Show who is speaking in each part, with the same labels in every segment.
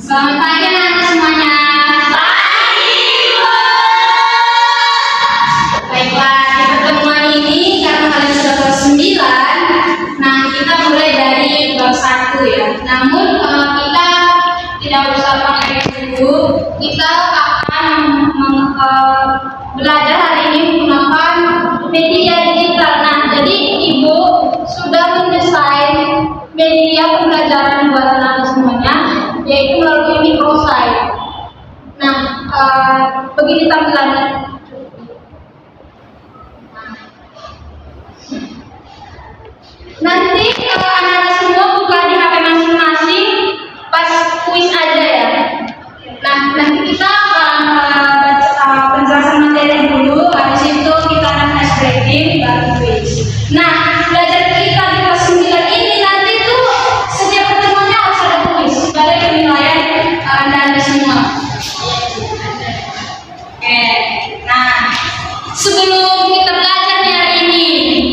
Speaker 1: Selamat pagi anak-anak semuanya. Pagi, Bu. Baiklah, di pertemuan ini karena kalian sudah kelas 9, nah kita mulai dari bab 1 ya. Namun kita tidak usah pakai buku, kita akan belajar hari ini menggunakan media digital. Nah, jadi Ibu sudah mendesain media pembelajaran buat anak-anak semuanya, yaitu melalui microsite. Nah, begini tampilannya. Nanti kalau anak-anak semua buka di HP masing-masing, pas kuis aja ya. Nah, nanti kita akan baca penjelasan materi dulu, habis itu kita akan ice breaking, baru kuis. Nah, belajar kita di kelas 9 ini nanti tuh setiap pertemuannya harus ada kuis, supaya penilaian anda semua. Oke, nah sebelum kita belajar nih hari ini,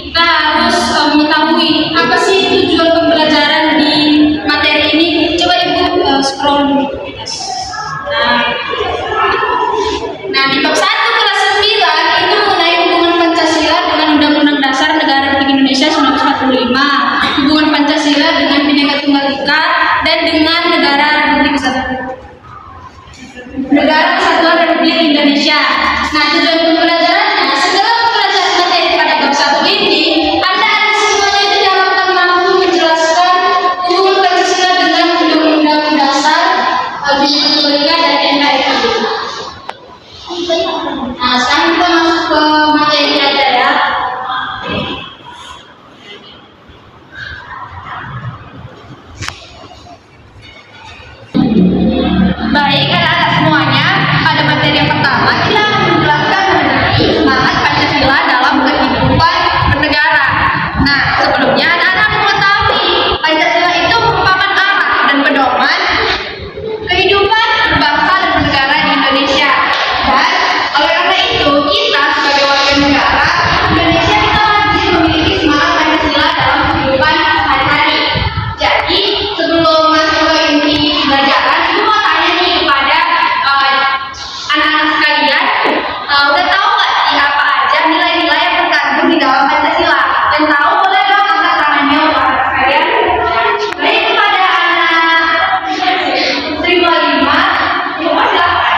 Speaker 1: kita harus mengetahui apa sih tujuan pembelajaran di materi ini. Coba Ibu scroll dulu. Nah, di bab 1 kelas 9 itu mengenai hubungan Pancasila dengan Undang-Undang Dasar Negara Republik Indonesia 1945, hubungan Pancasila dengan Bhinneka Tunggal Ika, dan dengan Negara Kesatuan Republik Indonesia. Nah, tujuan pembelajarannya, segala pembelajaran materi pada bab 1 ini, Anda semuanya itu diharapkan mampu menjelaskan hubungan Pancasila dengan Undang-Undang Dasar Bhinneka Tunggal Ika dan NKRI. Nah, sekarang kita masuk ke materi aja ya. Baik, anak-anak semuanya, pada materi yang pertama kita akan menjelaskan mengenai semangat Pancasila dalam kehidupan bernegara. Nah, sebelumnya anak-anak mengetahui Pancasila itu merupakan arah dan pedoman kehidupan berbangsa dan bernegara di Indonesia. Dan oleh karena itu, kita sebagai warga negara Indonesia kita wajib memiliki semangat Pancasila dalam kehidupan sehari-hari. Jadi, sebelum masuk ke inti pembelajaran, Ibu mau tanya nih kepada anak-anak sekalian, udah tahu nggak sih apa aja nilai-nilai yang terkandung di dalam Pancasila? Dan tahu boleh dong angkat tangannya untuk anak sekalian. Baik, kepada anak Sri Walima, Ibu silakan.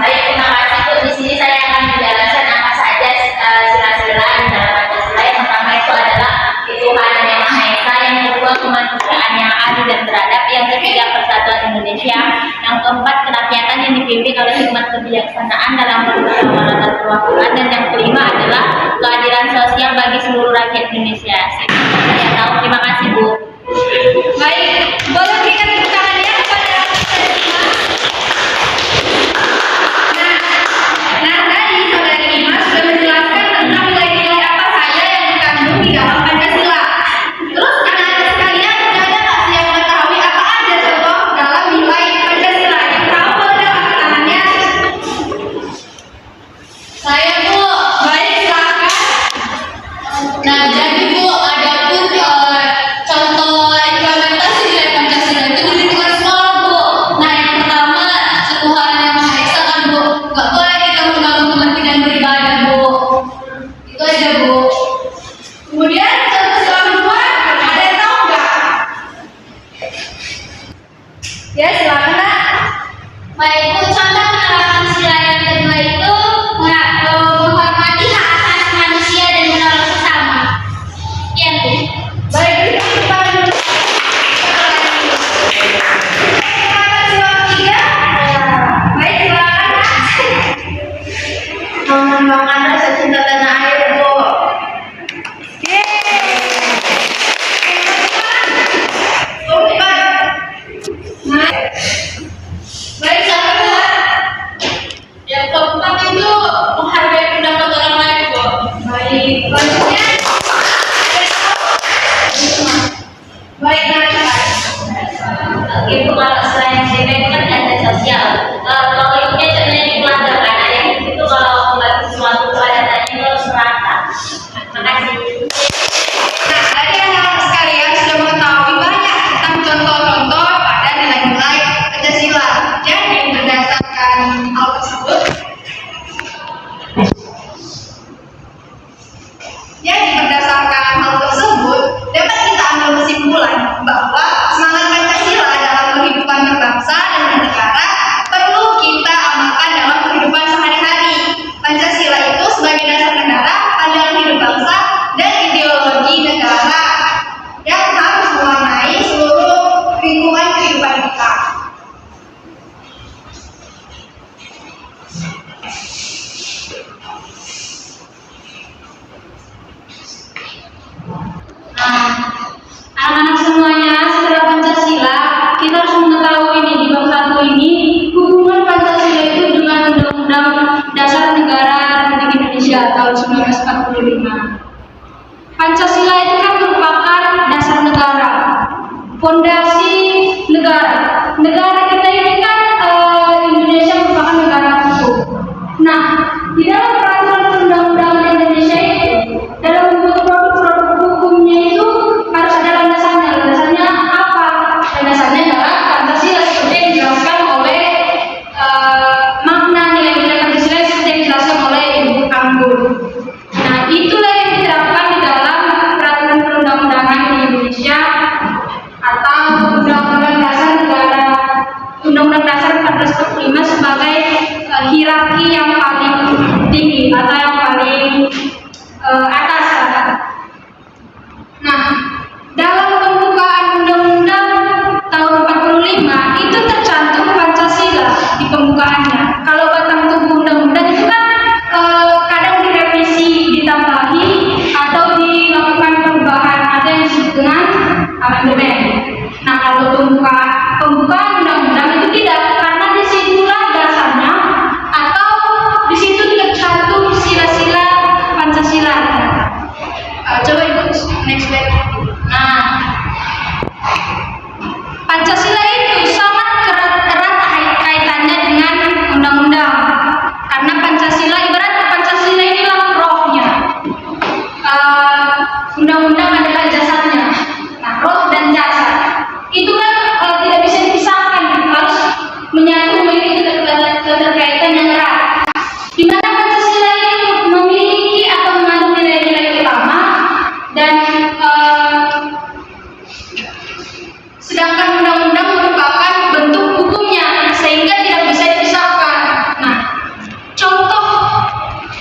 Speaker 2: Baik, terima kasih Bu. Di sini saya akan menjelaskan apa saja sila-sila di dalam Pancasila. Yang pertama itu adalah ketuhanan yang Maha Esa, yang kedua kemanusiaan yang adil dan beradab, yang ketiga persatuan Indonesia, yang keempat kerakyatan yang dipimpin oleh hikmat kebijaksanaan dalam permusyawaratan perwakilan, dan yang kelima adalah keadilan sosial bagi seluruh rakyat Indonesia. Saya tahu. Terima kasih Bu.
Speaker 1: Baik, boleh berikan tepuk tangannya kepada tadi Saudari Ima sudah menjelaskan tentang nilai-nilai apa saja yang terkandung di dalam Pancasila. Terus anak-anak sekalian, ada nggak sih yang mengetahui apa aja contoh dalam nilai Pancasila? Yang tahu boleh angkat tangannya. Saya Bu. Baik, silakan. Nah, jadi Bu, ada pun contoh implementasi nilai Pancasila itu di lingkungan sekolah Bu. Nah, yang pertama ketuhanan yang Maha Esa kan Bu, nggak boleh kita mengganggu kepentingan beribadah Bu. Itu aja Bu. Kemudian contoh selanjutnya, ada yang tahu nggak? Ya, silakan Nak. Baik Bu, contoh penerapan sila yang kedua itu menghormati hak asasi manusia dan menolong sesama. Pondasi negara. Negara kita ini kan Indonesia merupakan negara hukum. Nah, di dalam peraturan perundang-undangan Indonesia itu, dalam membuat produk-produk hukumnya itu harus ada landasannya. Landasannya apa? Landasannya adalah Pancasila seperti yang dijelaskan oleh makna nilai-nilai Pancasila seperti yang dijelaskan oleh Ibu Anggun. Nah, itulah yang diterapkan di dalam peraturan perundang-undangan di Indonesia atau Undang-Undang Dasar Negara, Undang-Undang Dasar 1445 sebagai hierarki yang paling tinggi atau yang paling atas. Nah, dalam pembukaan Undang-Undang tahun 45 itu tercantum Pancasila di pembukaannya. Kalau batang tubuh undang-undang itu kan kadang direvisi, ditambahi atau dilakukan perubahan, ada yang disebut dengan amandemen. Nah, kalau pembukaan undang-undang itu tidak, karena disitulah dasarnya atau disitu tercantum sila-sila Pancasila. Coba ikut next slide. Nah, Pancasila itu sangat erat kaitannya dengan undang-undang, karena Pancasila ibarat Pancasila inilah rohnya. Undang-undang adalah jasanya. Nah, roh dan jasa itu kan tidak bisa dipisahkan, harus menyatu, memiliki keterkaitan yang erat. Di mana Pancasila itu memiliki atau mengandung nilai-nilai utama dan sedangkan undang-undang merupakan bentuk hukumnya sehingga tidak bisa dipisahkan. Nah, contoh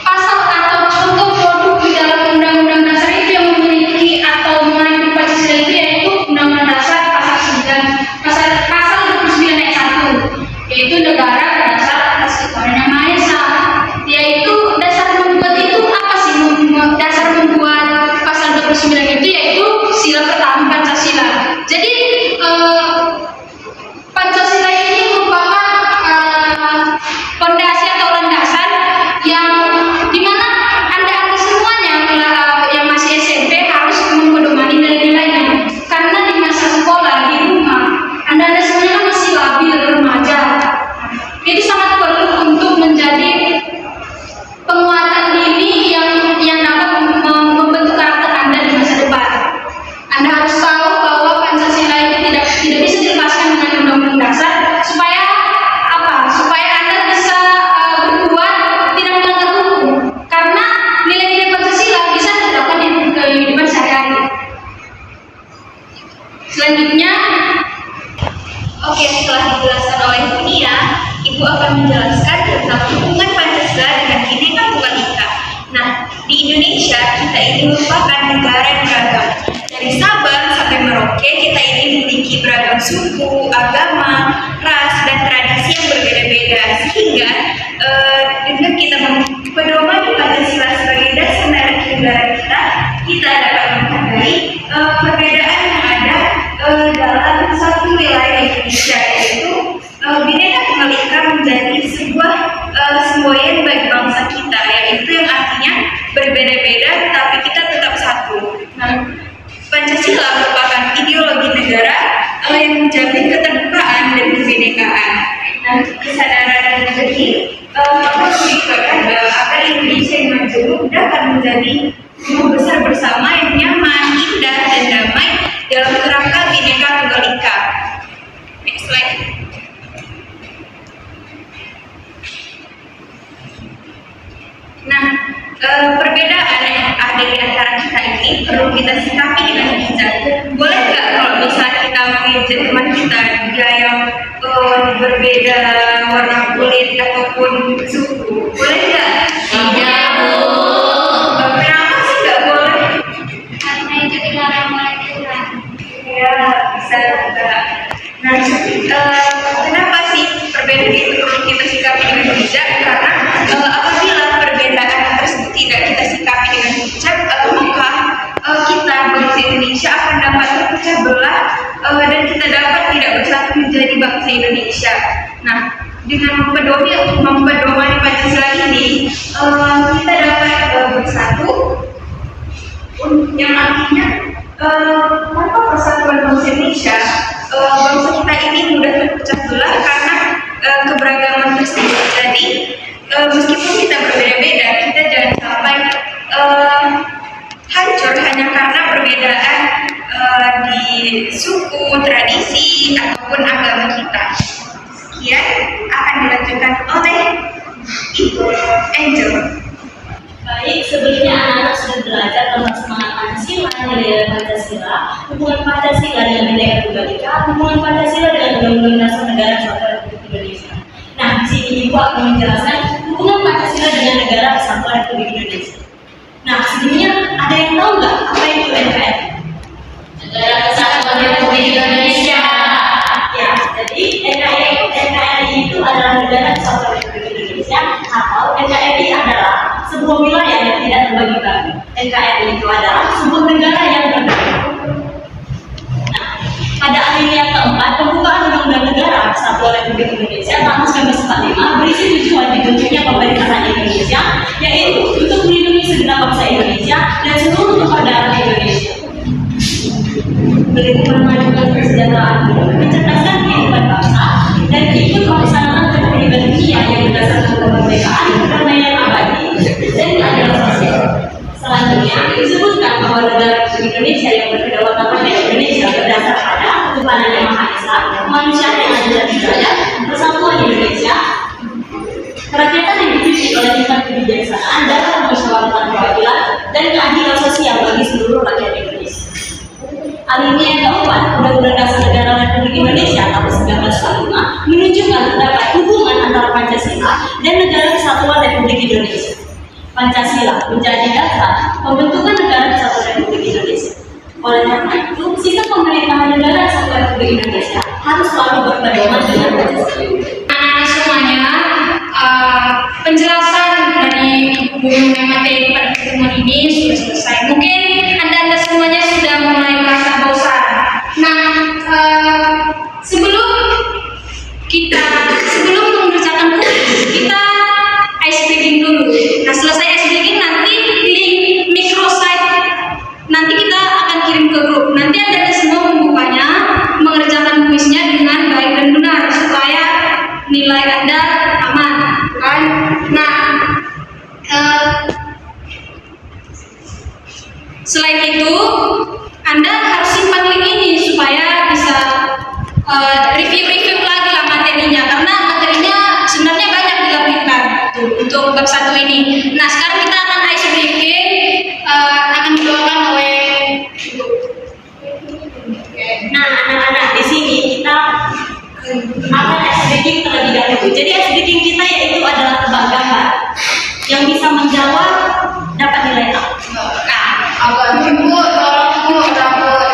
Speaker 1: pasal atau contoh produk di dalam Undang-Undang Dasar itu yang memiliki atau mengandung Pancasila itu yaitu Undang-Undang Dasar pasal 29 ayat 1, yaitu negara berdasar atas ketuhanan yang Maha Esa. Yaitu dasar membuat itu apa sih? Dasar membuat pasal 29 itu yaitu sila pertama Pancasila. Jadi Pancasila ini merupakan fondasi atau landasan yang dimana anda semuanya yang masih SMP harus mempedomani nilai-nilainya, karena di masa sekolah, di rumah anda semuanya masih labil remaja. Itu sangat perlu untuk menjadi penguatan diri yang dapat membentuk karakter anda di masa depan. Anda harus tahu bahwa Pancasila itu tidak bisa dilepaskan dengan Undang-Undang Dasar supaya apa? Supaya Anda bisa berbuat tidak melanggar hukum. Karena nilai-nilai Pancasila bisa diterapkan di kehidupan sehari-hari. Selanjutnya, oke, setelah dijelaskan oleh Ibu Nia, Ibu akan menjelaskan tentang hubungan Pancasila dengan Bhinneka Tunggal Ika. Nah, di Indonesia kita ini merupakan negara yang beragam. Dari Sabang sampai Merauke, kita ini memiliki beragam suku, agama, ras, dan tradisi yang berbeda-beda. Sehingga dengan kita mempedomani Pancasila sebagai dasar negara kita dapat menghargai perbedaan yang ada dalam satu wilayah Indonesia, yaitu Bhinneka Tunggal Ika menjadi sebuah semboyan bagi bangsa kita, yaitu yang artinya berbeda-beda tapi kita tetap satu. Nah, Pancasila merupakan ideologi negara yang menjamin keterbukaan dan kebinekaan. Nah, kesadaran ini menunjukkan agar Indonesia yang maju dapat menjadi rumah besar bersama yang nyaman, indah, dan damai dalam kerangka Bhinneka Tunggal Ika. Next slide. Nah, perbedaan yang ada di antara kita ini perlu kita sikapi dengan bijak. Boleh nggak kalau misalnya kita mengejek teman kita dia yang berbeda warna kulit ataupun suku? Boleh nggak?
Speaker 2: Tidak, Bu.
Speaker 1: Kenapa sih nggak boleh?
Speaker 2: Karena itu dilarang oleh Tuhan.
Speaker 1: Ya, bisa juga. Nah, kenapa sih perbedaan itu perlu kita sikapi dengan bijak? Karena apabila perbedaan tersebut tidak kita sikapi dengan bijak, maka kita bangsa Indonesia akan dapat terpecah belah dan kita dapat tidak bersatu menjadi bangsa Indonesia. Nah, dengan mempedomani Pancasila ini, kita dapat bersatu, yang artinya
Speaker 3: tanpa persatuan bangsa Indonesia, bangsa kita ini mudah terpecah belah karena keberagaman tersebut. Jadi meskipun kita berbeda-beda, kita jangan sampai hancur hanya karena perbedaan di suku, tradisi, ataupun agama kita. Sekian akan dilanjutkan oleh Ibu Angel.
Speaker 2: Baik, sebelumnya anak-anak sudah belajar tentang semangat Pancasila, nilai Pancasila, hubungan Pancasila dengan Bhinneka Tunggal Ika, hubungan Pancasila dengan Undang-Undang Dasar Negara Kesatuan Republik Indonesia. Nah, di sini Ibu akan menjelaskan hubungan Pancasila dengan Negara Kesatuan Republik Indonesia. Nah, sebelumnya ada yang tahu nggak apa itu NKRI? Negara Kesatuan Republik Indonesia. Ya, jadi NKRI itu adalah Negara Kesatuan Republik Indonesia, atau NKRI adalah sebuah wilayah yang tidak terbagi-bagi. NKRI itu adalah sebuah negara yang berbeda. Nah, pada alinea keempat, pembukaan Undang-Undang Negara Kesatuan Republik Indonesia tahun 1945 berisi tujuan dibentuknya pemerintahan Indonesia, yaitu untuk melindungi segenap bangsa Indonesia dan seluruh tumpah darah Indonesia, memajukan kesejahteraan, mencerdaskan kehidupan bangsa, dan ikut melaksanakan keterlibatan dunia yang berdasarkan kemerdekaan, perdamaian abadi, dan keadilan sosial. Selanjutnya disebutkan bahwa negara Republik Indonesia yang berkedaulatan rakyat Indonesia berdasar pada ketuhanan yang Maha Esa, kemanusiaan yang adil dan beradab, persatuan Indonesia, kerakyatan yang dipimpin oleh tingkat kebijaksanaan dalam permusyawaratan perwakilan, dan keadilan sosial bagi seluruh rakyat Indonesia. Alinea keempat, Undang-Undang Dasar Negara Republik Indonesia tahun 1945 menunjukkan terdapat hubungan antara Pancasila dan Negara Kesatuan Republik Indonesia. Pancasila menjadi dasar pembentukan Negara Kesatuan Republik Indonesia. Oleh karena itu, sistem pemerintahan Negara Kesatuan Republik Indonesia harus selalu berpedoman dengan Pancasila.
Speaker 1: Anak-anak semuanya, penjelasan dari Ibu materi pada pertemuan ini sudah selesai. Mungkin Anda semuanya sudah mulai merasa bosan. Nah, sebelum mengerjakan kuis, kita ice breaking dulu. Nah, selesai ice breaking nanti link microsite nanti kita akan kirim ke grup. Nanti Anda semua membukanya, mengerjakan kuisnya dengan baik dan benar supaya nilai Anda aman, kan? Nah, selain itu Anda harus simpan link ini supaya bisa review lagi lah materinya, karena materinya sebenarnya banyak dilakukan untuk bab 1 ini. Nah, sekarang kita akan ice breaking, akan dibawakan oleh Ibu.
Speaker 2: Nah, anak-anak, di sini kita akan ice breaking terlebih dahulu. Jadi ice breaking kita yaitu adalah tebak gambar. Yang bisa menjawab dapat nilai A.
Speaker 1: Nah, Ibu tolong rapor.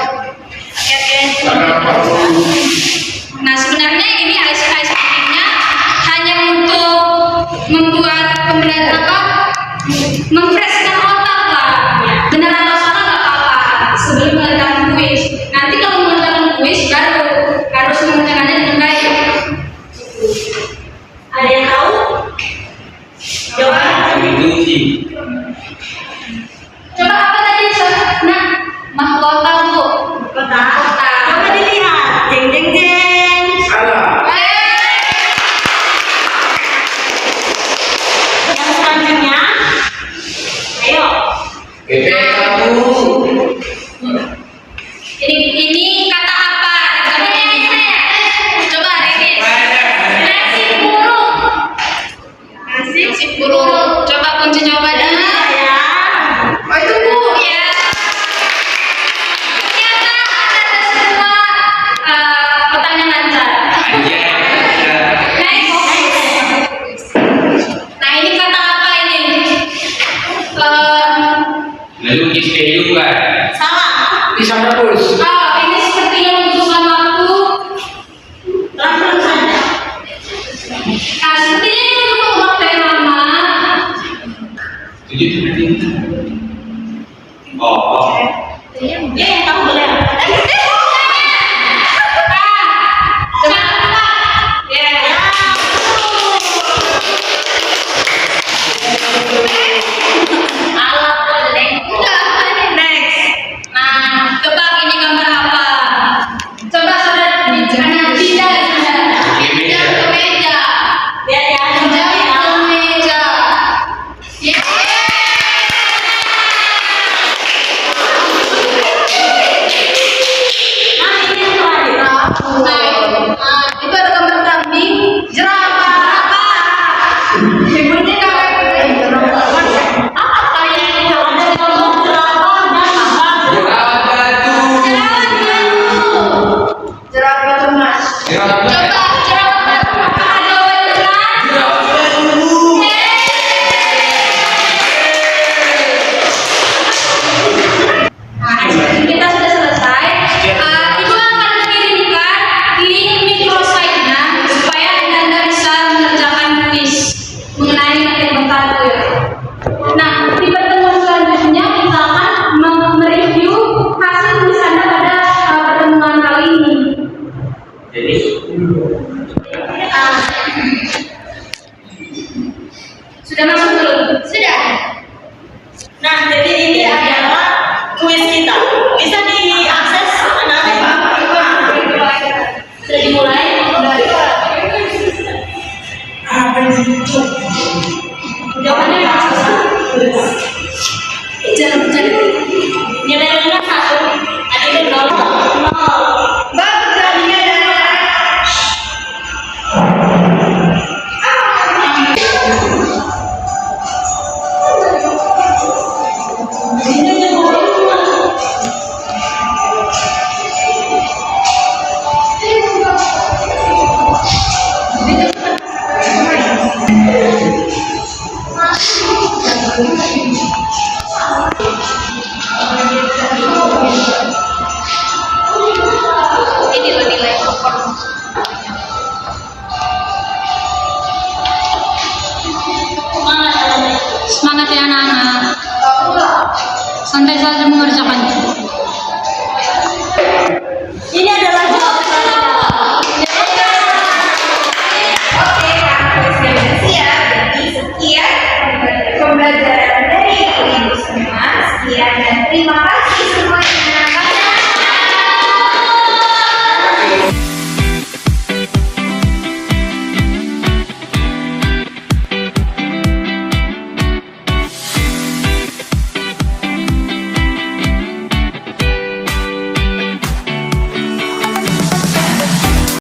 Speaker 1: Nah, sebenarnya ini ice breaking-nya hanya untuk membuat memfreshkan otak lah. Benar atau salah nggak apa-apa sebelum mengerjakan kuis. Nanti kalau mengerjakan kuis baru harus mengerjakannya dengan baik.
Speaker 2: Ada yang tahu? Jawaban?
Speaker 1: Coba apa tadi? Nah, mahkota Bu.
Speaker 2: Kota. Coba dilihat. Jeng jeng jeng. Yang selanjutnya, ayo.
Speaker 1: Ini kata apa? Coba Regis. Nasi burung. Coba kunci jawabannya.
Speaker 2: Ya.
Speaker 1: Oh itu Bu ya. Ternyata ada semua pertanyaan lancar. Nah, ini kata apa ini?
Speaker 4: Melukis kehidupan.
Speaker 2: Salah.
Speaker 4: Bisa terus.
Speaker 1: Ini sepertinya membutuhkan waktu.
Speaker 2: Langsung saja.
Speaker 1: Nah, sepertinya ini butuh waktu yang lama.
Speaker 4: Tujuh itu. Oh.
Speaker 2: Ya, yang tahu boleh.
Speaker 1: Coba ya.
Speaker 2: Alat boleh.
Speaker 1: Next. Nah, coba organisasi mengerjakan